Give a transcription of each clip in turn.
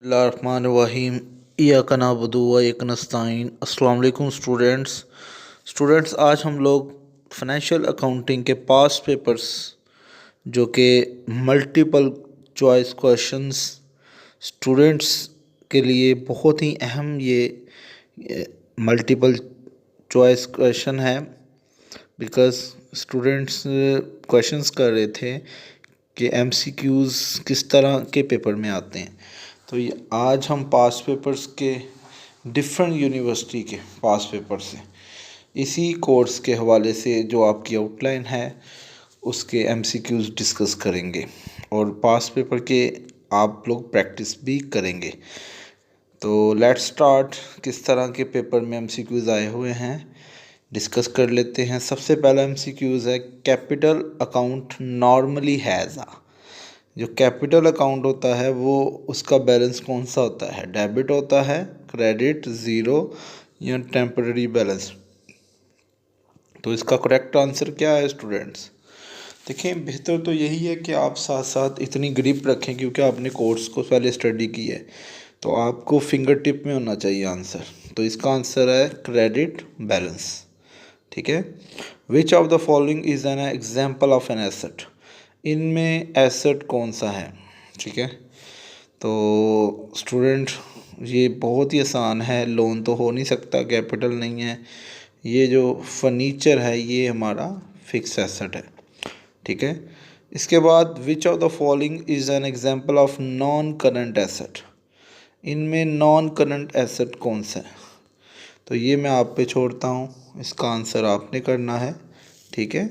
बिस्मिल्लाहिर्रहमानिर्रहीम इय्याका नअबुदु व इय्याका नस्तईन। अस्सलाम वालेकुम स्टूडेंट्स आज हम लोग फाइनेंशियल अकाउंटिंग के पास पेपर्स जो कि मल्टीपल चॉइस क्वेश्चंस स्टूडेंट्स के लिए बहुत ही अहम ये मल्टीपल चॉइस क्वेश्चन है। बिकॉज़ स्टूडेंट्स क्वेश्चंस कर रहे थे कि एमसीक्यूज़ किस तरह के पेपर में आते हैं। तो ये आज हम पास पेपर्स के डिफरेंट यूनिवर्सिटी के पास पेपर से इसी कोर्स के हवाले से जो आपकी आउटलाइन है उसके एमसीक्यूज़ डिस्कस करेंगे और पास पेपर के आप लोग प्रैक्टिस भी करेंगे। तो लेट्स स्टार्ट, किस तरह के पेपर में एमसीक्यूज़ आए हुए हैं डिस्कस कर लेते हैं। सबसे पहला एमसीक्यूज़ है कैपिटल अकाउंट नॉर्मली हैज़ जो कैपिटल अकाउंट होता है वो उसका बैलेंस कौन सा होता है, डेबिट होता है, क्रेडिट, ज़ीरो या टेम्पररी बैलेंस। तो इसका करेक्ट आंसर क्या है स्टूडेंट्स? देखिए, बेहतर तो यही है कि आप साथ साथ इतनी ग्रिप रखें क्योंकि आपने कोर्स को पहले स्टडी की है तो आपको फिंगर टिप में होना चाहिए आंसर। तो इसका आंसर है क्रेडिट बैलेंस। ठीक है। विच of the following is an example of an asset, इनमें एसेट कौन सा है? ठीक है। तो स्टूडेंट ये बहुत ही आसान है, लोन तो हो नहीं सकता, कैपिटल नहीं है, ये जो फर्नीचर है ये हमारा फिक्स एसेट है। ठीक है। इसके बाद विच of the following is an example of non current asset, इनमें नॉन करंट एसेट कौन सा है? तो ये मैं आप पे छोड़ता हूँ, इसका आंसर आपने करना है। ठीक है।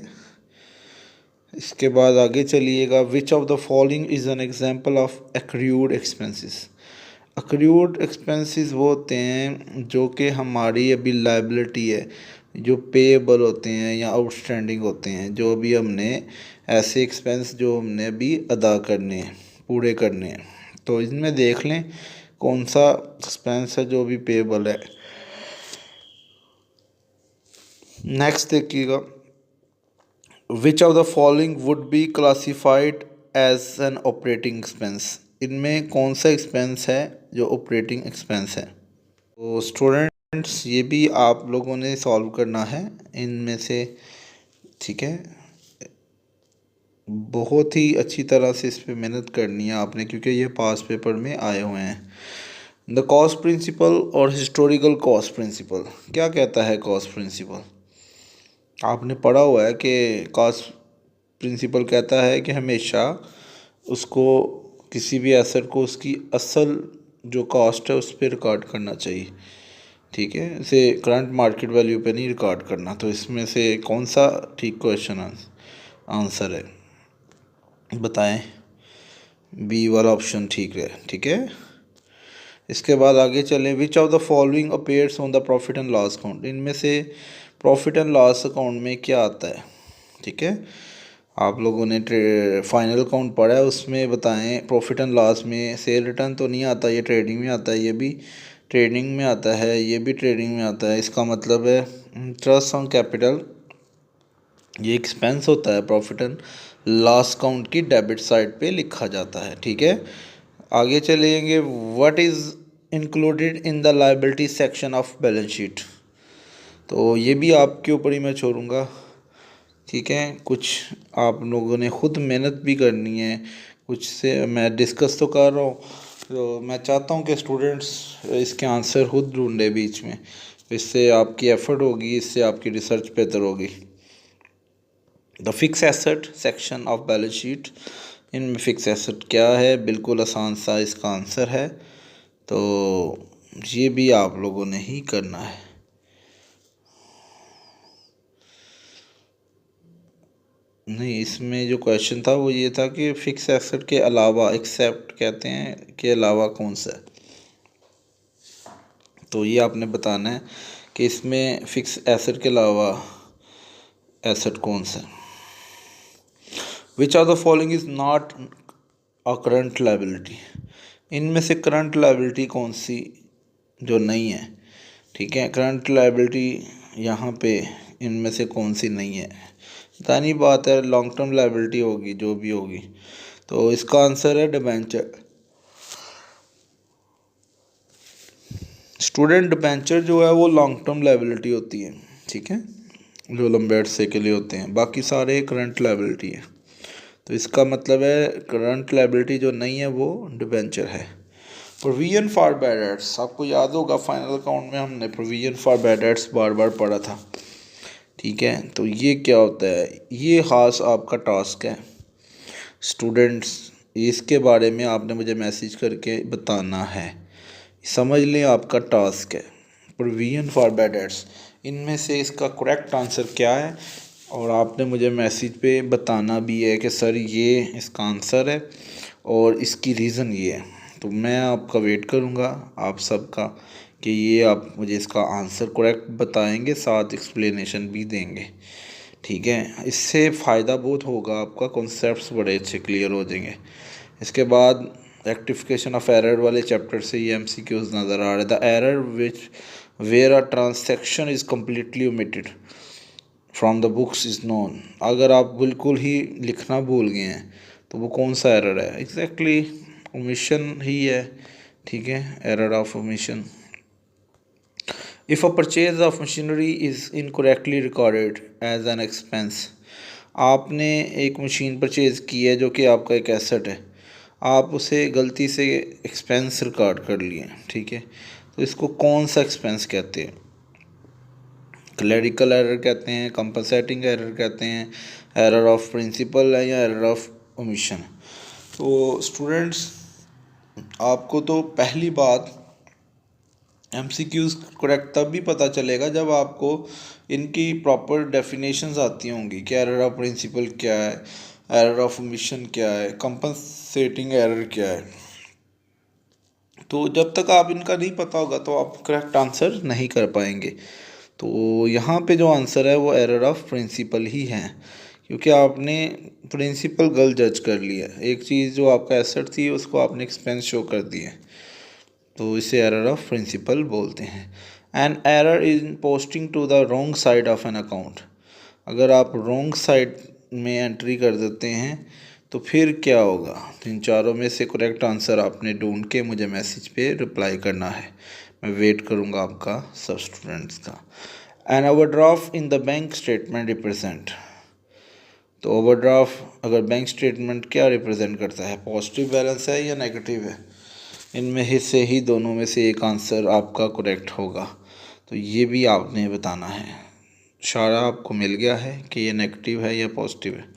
इसके बाद आगे चलिएगा, विच of the following is an example of accrued expenses. Accrued expenses वो होते हैं जो कि हमारी अभी लाइबिलिटी है, जो पेएबल होते हैं या आउटस्टैंडिंग होते हैं, जो भी हमने ऐसे एक्सपेंस जो हमने अभी अदा करने हैं, पूरे करने हैं। तो इनमें देख लें कौन सा एक्सपेंस है जो भी पेएबल है। नेक्स्ट देखिएगा, which of the following would be classified as an operating expense, इनमें कौन सा एक्सपेंस है जो ऑपरेटिंग एक्सपेंस है? तो स्टूडेंट्स ये भी आप लोगों ने सॉल्व करना है इनमें से। ठीक है। बहुत ही अच्छी तरह से इस पर मेहनत करनी है आपने क्योंकि ये पास पेपर में आए हुए हैं। द कॉस्ट प्रिंसिपल और हिस्टोरिकल कॉस्ट प्रिंसिपल, क्या कहता है कॉस्ट प्रिंसिपल? आपने पढ़ा हुआ है कि कॉस्ट प्रिंसिपल कहता है कि हमेशा उसको किसी भी एसेट को उसकी असल जो कॉस्ट है उस पर रिकॉर्ड करना चाहिए। ठीक है, इसे करंट मार्केट वैल्यू पे नहीं रिकॉर्ड करना। तो इसमें से कौन सा ठीक क्वेश्चन आंसर है बताएं? बी वाला ऑप्शन ठीक है। ठीक है। इसके बाद आगे चलें, विच of the following appears on the profit and loss account, इनमें से प्रॉफिट एंड लॉस अकाउंट में क्या आता है? ठीक है। आप लोगों ने फाइनल अकाउंट पढ़ा है, उसमें बताएं प्रॉफिट एंड लॉस में सेल रिटर्न तो नहीं आता, ये ट्रेडिंग में आता है, ये भी ट्रेडिंग में आता है, ये भी ट्रेडिंग में आता है। इसका मतलब है इंटरेस्ट ऑन कैपिटल ये एक्सपेंस होता है, प्रॉफिट एंड लॉस अकाउंट की डेबिट साइड पे लिखा जाता है। ठीक है। आगे चलेंगे, what is included in the liability section of balance sheet, तो ये भी आपके ऊपर ही मैं छोड़ूंगा। ठीक है। कुछ आप लोगों ने ख़ुद मेहनत भी करनी है, कुछ से मैं डिस्कस तो कर रहा हूँ, तो मैं चाहता हूँ कि स्टूडेंट्स इसके आंसर खुद ढूंढे बीच में, इससे आपकी एफ़र्ट होगी, इससे आपकी रिसर्च बेहतर होगी। The fix asset section of balance sheet, इनमें फिक्स एसेट क्या है? बिल्कुल आसान सा इसका आंसर है। तो ये भी आप लोगों ने ही करना है। नहीं, इसमें जो क्वेश्चन था वो ये था कि फिक्स एसेट के अलावा, एक्सेप्ट कहते हैं के अलावा कौन सा है, तो ये आपने बताना है कि इसमें फिक्स एसेट के अलावा एसेट कौन सा है। विच of the following is not a current liability, इनमें से करंट लायबिलिटी कौन सी जो नहीं है? ठीक है। करंट लायबिलिटी यहाँ पे इनमें से कौन सी नहीं है? दानी बात है, लॉन्ग टर्म लायबिलिटी होगी जो भी होगी। तो इसका आंसर है डिबेंचर। स्टूडेंट डिबेंचर जो है वो लॉन्ग टर्म लायबिलिटी होती है, ठीक है, जो लंबे अरसे के लिए होते हैं, बाकी सारे करंट लायबिलिटी है। तो इसका मतलब है करंट लायबिलिटी जो नहीं है वो डिबेंचर है। प्रोविजन फॉर बैड डेट्स, आपको याद होगा फाइनल अकाउंट में हमने प्रोविजन फॉर बैड डेट्स बार बार पढ़ा था, ठीक है। तो ये क्या होता है, ये ख़ास आपका टास्क है स्टूडेंट्स, इसके बारे में आपने मुझे मैसेज करके बताना है, समझ लें आपका टास्क है। प्रोविजन फॉर बैड डेट्स, इनमें से इसका करेक्ट आंसर क्या है, और आपने मुझे मैसेज पे बताना भी है कि सर ये इसका आंसर है और इसकी रीज़न ये है। तो मैं आपका वेट करूँगा आप सबका कि ये आप मुझे इसका आंसर करेक्ट बताएंगे, साथ एक्सप्लेनेशन भी देंगे, ठीक है। इससे फ़ायदा बहुत होगा, आपका कॉन्सेप्ट्स बड़े अच्छे क्लियर हो जाएंगे। इसके बाद रेक्टिफिकेशन ऑफ एरर वाले चैप्टर से ये MCQs नज़र आ रहे थे। Error which where a transaction is completely omitted from the books is known, अगर आप बिल्कुल ही लिखना भूल गए हैं तो वो कौन सा एरर है, एग्जैक्टली ओमिशन ही है, ठीक है, error of omission. If a purchase of machinery is incorrectly recorded as an expense, आपने एक मशीन परचेज़ की है जो कि आपका एक एसेट है, आप उसे गलती से एक्सपेंस रिकॉर्ड कर लिए, ठीक है, तो इसको कौन सा एक्सपेंस कहते हैं, क्लरिकल एरर कहते हैं, कंपनसेटिंग एरर कहते हैं, एरर ऑफ प्रिंसिपल है या एरर ऑफ ओमिशन। तो स्टूडेंट्स आपको तो पहली बात MCQs करेक्ट तब भी पता चलेगा जब आपको इनकी प्रॉपर डेफिनेशंस आती होंगी कि एरर ऑफ प्रिंसिपल क्या है, एरर ऑफ ओमिशन क्या है, कंपनसेटिंग एरर क्या है। तो जब तक आप इनका नहीं पता होगा तो आप करेक्ट आंसर नहीं कर पाएंगे। तो यहाँ पे जो आंसर है वो एरर ऑफ प्रिंसिपल ही है, क्योंकि आपने प्रिंसिपल गलत जज कर लिया, एक चीज़ जो आपका एसेट थी उसको आपने एक्सपेंस शो कर दिया, तो इसे एरर ऑफ प्रिंसिपल बोलते हैं। An error in posting to the wrong side of an account, अगर आप रॉन्ग साइड में एंट्री कर देते हैं तो फिर क्या होगा, तो इन चारों में से करेक्ट आंसर आपने ढूंढ के मुझे मैसेज पे रिप्लाई करना है, मैं वेट करूँगा आपका सब स्टूडेंट्स का। An overdraft in the bank statement represent, तो ओवरड्राफ्ट अगर बैंक स्टेटमेंट क्या रिप्रेजेंट करता है, पॉजिटिव बैलेंस है या नेगेटिव है, इनमें से ही दोनों में से एक आंसर आपका करेक्ट होगा, तो ये भी आपने बताना है। इशारा आपको मिल गया है कि ये नेगेटिव है या पॉजिटिव है।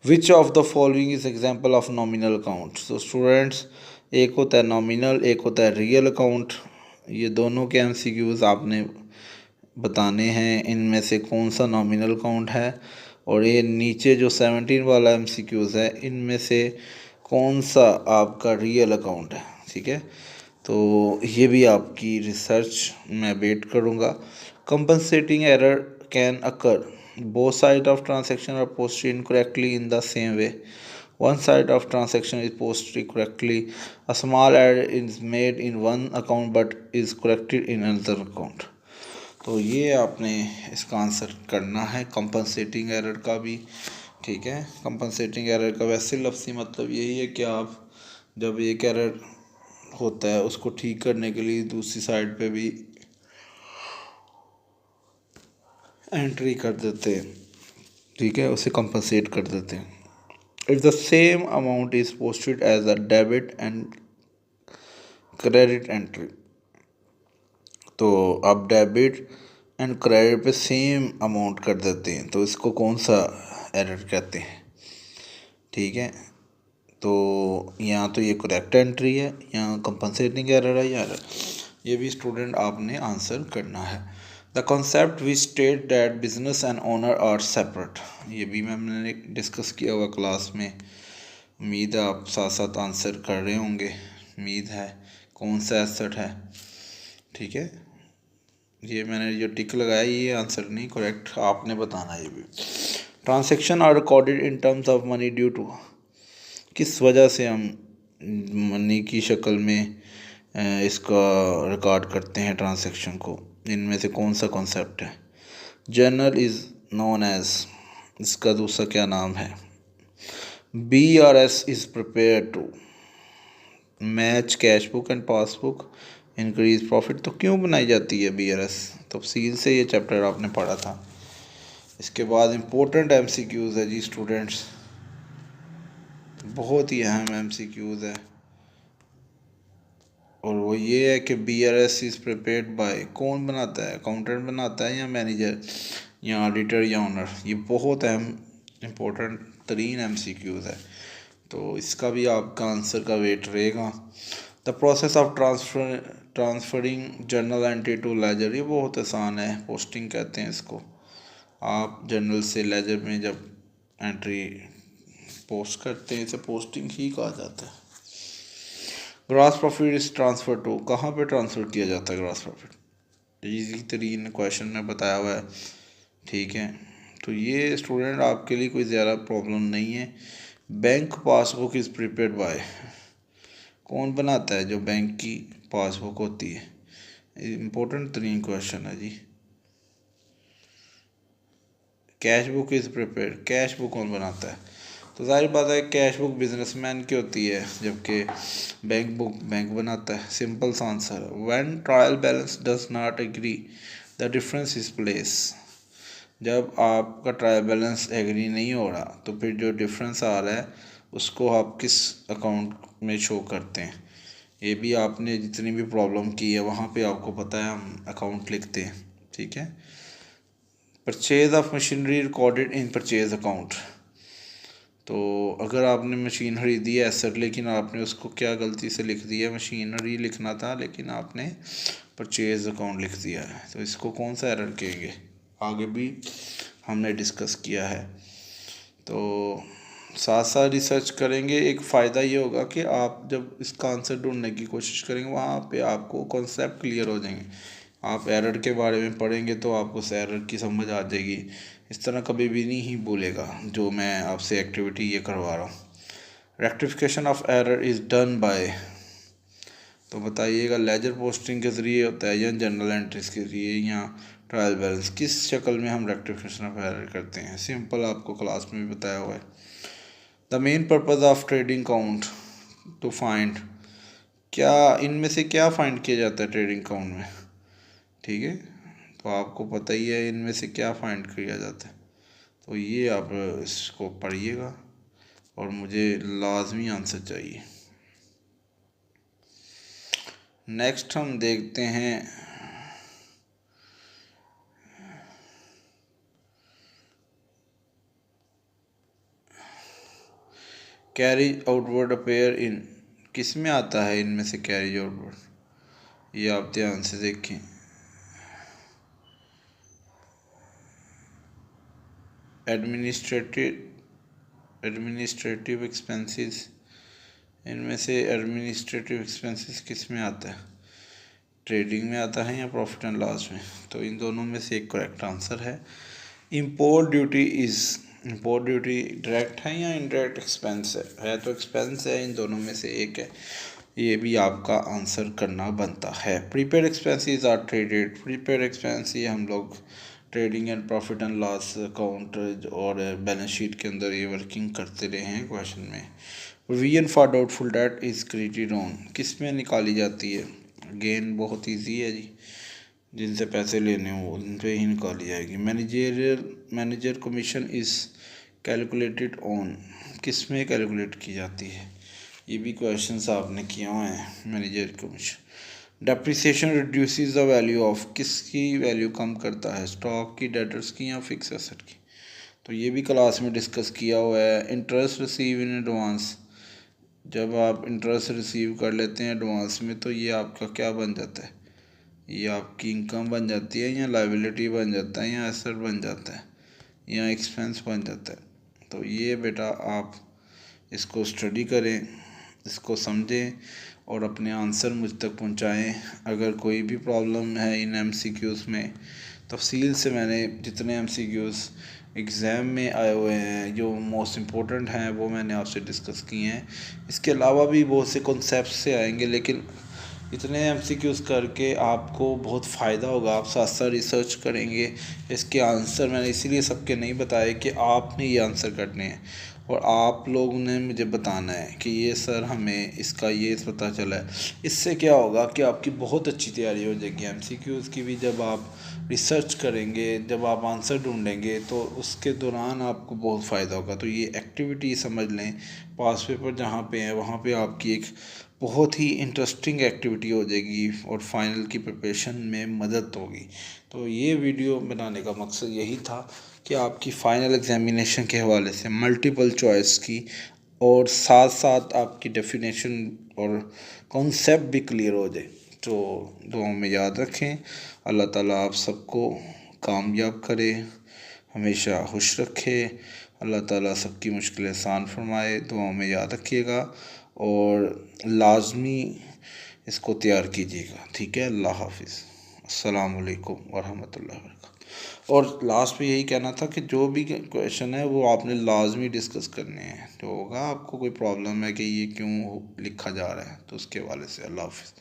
विच of the following is example of nominal account, तो स्टूडेंट्स एक होता है नॉमिनल, एक होता है रियल अकाउंट, ये दोनों के MCQs आपने बताने हैं, इनमें से कौन सा नॉमिनल अकाउंट है, और ये नीचे जो 17 वाला MCQs है इनमें से कौन सा आपका रियल अकाउंट है, ठीक है। तो ये भी आपकी रिसर्च मैं वेट करूँगा। Compensating error can occur, both side of transaction are posted incorrectly in the same way, one side of transaction is posted correctly, a small error is made in one account but is corrected in another account। तो ये आपने इसका answer करना है compensating error का भी, ठीक है। कंपनसेटिंग एरर का वैसे लफ्ज़ी मतलब यही है कि आप जब एक एरर होता है उसको ठीक करने के लिए दूसरी साइड पे भी एंट्री कर देते हैं, ठीक है, उसे कंपनसेट कर देते हैं। If the same amount is posted as a debit and credit entry, तो आप डेबिट एंड क्रेडिट पे सेम अमाउंट कर देते हैं, तो इसको कौन सा एरर कहते हैं, ठीक है। तो यहाँ तो ये करेक्ट एंट्री है, यहाँ कंपनसेटिंग एरर है, या एरर, ये भी स्टूडेंट आपने आंसर करना है। The concept we state that business and owner are separate, ये भी मैंने डिस्कस किया हुआ क्लास में, उम्मीद है आप साथ साथ आंसर कर रहे होंगे, उम्मीद है। कौन सा एसेट है, ठीक है, ये मैंने जो टिक लगाया ये आंसर नहीं, करेक्ट आपने बताना ये भी। Transaction are recorded in terms of money due to, किस वजह से हम मनी की शक्ल में इसका रिकॉर्ड करते हैं ट्रांजैक्शन को, इनमें से कौन सा कॉन्सेप्ट है। जर्नल इज़ नोन एज, इसका दूसरा क्या नाम है। BRS is prepare to match cash book and passbook increase profit तो क्यों बनाई जाती है BRS, तफसील से ये चैप्टर आपने पढ़ा था। इसके बाद इम्पोर्टेंट MCQs है जी स्टूडेंट्स, बहुत ही अहम MCQs है, और वो ये है कि BRS इज़ प्रिपेयर्ड बाय, कौन बनाता है, अकाउंटेंट बनाता है या मैनेजर या ऑडिटर या ओनर। ये बहुत अहम इम्पोर्टेंट तरीन MCQs है, तो इसका भी आपका आंसर का वेट रहेगा। The process of transferring journal entry to ledger, ये बहुत आसान है, पोस्टिंग कहते हैं इसको। आप जर्नल से लेजर में जब एंट्री पोस्ट करते हैं इसे पोस्टिंग ही कहा जाता है। Gross profit is transfer to, कहाँ पे ट्रांसफ़र किया जाता है ग्रॉस प्रॉफिट, इजी तरीन क्वेश्चन में बताया हुआ है, ठीक है। तो ये स्टूडेंट आपके लिए कोई ज़्यादा प्रॉब्लम नहीं है। Bank passbook is prepared by, कौन बनाता है, जो बैंक की पासबुक होती है, इम्पोर्टेंट तरीन क्वेश्चन है जी। Cash book is prepared, cash book कौन बनाता है, तो जाहिर बात है कैश बुक बिजनेसमैन की होती है, जबकि बैंक बुक बैंक बनाता है। सिंपल सा answer, when trial balance does not agree the difference is place, जब आपका ट्रायल बैलेंस एग्री नहीं हो रहा तो फिर जो डिफरेंस आ रहा है उसको आप किस अकाउंट में शो करते हैं। ये भी आपने जितनी भी प्रॉब्लम की है वहाँ पे आपको पता है हम अकाउंट लिखते हैं, ठीक है। Purchase of machinery recorded in purchase account, तो अगर आपने मशीन खरीदी है एसेट, लेकिन आपने उसको क्या गलती से लिख दिया, मशीनरी लिखना था लेकिन आपने परचेज अकाउंट लिख दिया है, तो इसको कौन सा एरर कहेंगे, आगे भी हमने डिस्कस किया है। तो साथ साथ रिसर्च करेंगे, एक फ़ायदा ये होगा कि आप जब इसका आंसर ढूंढने की कोशिश करेंगे वहाँ पे आपको कॉन्सेप्ट क्लियर हो जाएंगे। आप एरर के बारे में पढ़ेंगे तो आपको उस एरर की समझ आ जाएगी, इस तरह कभी भी नहीं भूलेगा जो मैं आपसे एक्टिविटी ये करवा रहा हूँ। Rectification of error is done by, तो बताइएगा लेजर पोस्टिंग के ज़रिए होता है या जर्नल एंट्रीज के ज़रिए या ट्रायल बैलेंस, किस शक्ल में हम रेक्टिफिकेशन ऑफ एरर करते हैं। सिंपल, आपको क्लास में भी बताया हुआ है। The main purpose of trading account to find, क्या इनमें से क्या फाइंड किया जाता है ट्रेडिंग अकाउंट में, ठीक है, तो आपको पता ही है इनमें से क्या फाइंड किया जाता है, तो ये आप इसको पढ़िएगा और मुझे लाजमी आंसर चाहिए। नेक्स्ट हम देखते हैं कैरिज आउटवर्ड अपेयर इन, किस में आता है इनमें से कैरिज आउटवर्ड, ये आप ध्यान से देखें। एडमिनिस्ट्रेटिव एक्सपेंसेस, इनमें से एडमिनिस्ट्रेटिव एक्सपेंसेस किस में आता है, ट्रेडिंग में आता है या प्रॉफिट एंड लॉस में, तो इन दोनों में से एक करेक्ट आंसर है। Import duty is, import duty direct है या इनडायरेक्ट एक्सपेंस है तो एक्सपेंस है, इन दोनों में से एक है, ये भी आपका आंसर करना बनता है। Prepaid expenses are traded, prepaid expense ये हम लोग trading and profit and loss account और बैलेंस शीट के अंदर ये वर्किंग करते रहे हैं क्वेश्चन में। Provision for doubtful debt is credited on, किस में निकाली जाती है, अगेन बहुत ईजी है जी, जिनसे पैसे लेने हो उन पे ही निकाली जाएगी। Manager commission is calculated on, किस में कैलकुलेट की जाती है, ये भी क्वेश्चंस आपने किए हुए हैं। Manager commission. Depreciation reduces the value of, किसकी वैल्यू कम करता है, स्टॉक की, डेटर्स की या फिक्स एसेट की, तो ये भी क्लास में डिस्कस किया हुआ है। इंटरेस्ट रिसीव इन एडवांस, जब आप इंटरेस्ट रिसीव कर लेते हैं एडवांस में तो ये आपका क्या बन जाता है, ये आपकी इनकम बन जाती है या लायबिलिटी बन जाता है या एसेट बन जाता है या एक्सपेंस बन जाता है। तो ये बेटा आप इसको स्टडी करें, इसको समझें और अपने आंसर मुझ तक पहुंचाएं। अगर कोई भी प्रॉब्लम है इन MCQs में, तफसील से मैंने जितने MCQs एग्ज़ाम में आए हुए हैं जो मोस्ट इम्पोर्टेंट हैं वो मैंने आपसे डिस्कस किए हैं। इसके अलावा भी बहुत से कॉन्सेप्ट से आएंगे, लेकिन इतने एमसीक्यूज़ करके आपको बहुत फ़ायदा होगा। आप साथ साथ रिसर्च करेंगे। इसके आंसर मैंने इसीलिए सबके नहीं बताए कि आपने ये आंसर करने हैं और आप लोगों ने मुझे बताना है कि ये सर हमें इसका ये पता चला है। इससे क्या होगा कि आपकी बहुत अच्छी तैयारी हो जाएगी एमसीक्यूज़ की भी। जब आप रिसर्च करेंगे, जब आप आंसर ढूंढेंगे तो उसके दौरान आपको बहुत फ़ायदा होगा। तो ये एक्टिविटी समझ लें, पास पेपर जहाँ पे है वहाँ पे आपकी एक बहुत ही इंटरेस्टिंग एक्टिविटी हो जाएगी और फाइनल की प्रिपरेशन में मदद होगी। तो ये वीडियो बनाने का मकसद यही था कि आपकी फ़ाइनल एग्ज़ामिनेशन के हवाले से मल्टीपल चॉइस की और साथ साथ आपकी डेफिनेशन और कॉन्सेप्ट भी क्लियर हो जाए। तो दुआ में याद रखें। अल्लाह ताला आप सबको कामयाब करे, हमेशा खुश रखे। अल्लाह ताला सबकी मुश्किलें आसान फरमाए। दुआ में याद रखिएगा और लाज़मी इसको तैयार कीजिएगा। ठीक है, अल्लाह हाफिज़। अस्सलाम वालेकुम वरहमतुल्लाहि वबरकातुहू। और लास्ट में यही कहना था कि जो भी क्वेश्चन है वो आपने लाजमी डिस्कस करने हैं। जो होगा आपको कोई प्रॉब्लम है कि ये क्यों लिखा जा रहा है, तो उसके हवाले से। अल्लाह हाफिज़।